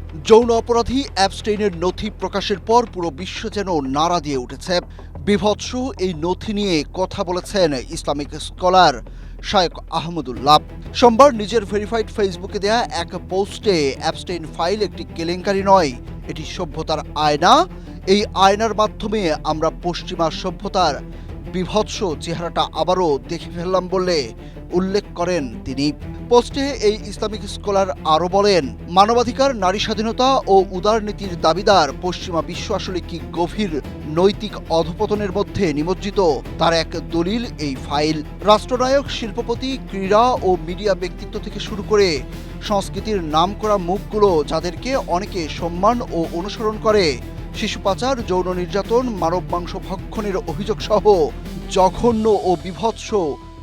যৌন অপরাধী অ্যাপস্টেইনের নথি প্রকাশের পর পুরো বিশ্ব যেন নাড়া দিয়ে উঠেছে। বীভৎস এই নথি নিয়ে কথা বলেছেন ইসলামিক স্কলার শায়খ আহমদুল্লাহ। সোমবার নিজের ভেরিফাইড ফেসবুকে দেয়া এক পোস্টে অ্যাপস্টেইন ফাইল একটি কেলেঙ্কারি নয়, এটি সভ্যতার আয়না। এই আয়নার মাধ্যমে আমরা পশ্চিমা সভ্যতার বীভৎস চেহারাটা আবারও দেখে ফেললাম বলে উল্লেখ করেন তিনি। পোস্টে এই ইসলামিক স্কলার আরও বলেন, মানবাধিকার, নারী স্বাধীনতা ও উদারনীতির দাবিদার পশ্চিমা বিশ্ব আসলে কি গভীর নৈতিক অধপতনের মধ্যে নিমজ্জিত তার এক দলিল এই ফাইল। রাষ্ট্রনায়ক, শিল্পপতি, ক্রীড়া ও মিডিয়া ব্যক্তিত্ব থেকে শুরু করে সংস্কৃতির নামকরা মুখগুলো যাদেরকে অনেকে সম্মান ও অনুসরণ করে, শিশু পাচার, যৌন নির্যাতন, মানব মাংস ভক্ষণের অভিযোগ সহ জঘন্য ও বীভৎস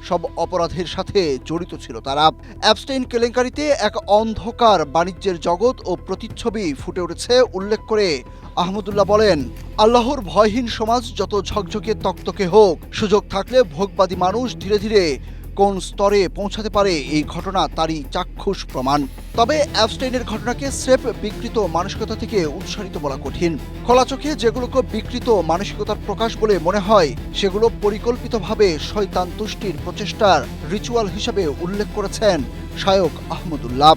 সব অপরাধের সাথে জড়িত ছিল তারা। অ্যাপস্টেইন কেলেঙ্কারিতে এক অন্ধকার বাণিজ্যের জগৎ ও প্রতিচ্ছবি ফুটে উঠেছে উল্লেখ করে আহমদুল্লাহ বলেন, আল্লাহর ভয়হীন সমাজ যত ঝকঝকে তকতকে হোক, সুযোগ থাকলে ভোগবাদী মানুষ ধীরে ধীরে কোন স্তরে পৌঁছাতে পারে এই ঘটনা তারই চাক্ষুষ প্রমাণ। তবে অ্যাপস্টেইনের ঘটনাকে স্রেফ বিকৃত মানসিকতা থেকে উৎসারিত বলা কঠিন। খোলা চোখে যেগুলোকে বিকৃত মানসিকতার প্রকাশ বলে মনে হয়, সেগুলো পরিকল্পিতভাবে শয়তান তুষ্টির প্রচেষ্টার রিচুয়াল হিসেবে উল্লেখ করেছেন শায়খ আহমদুল্লাহ।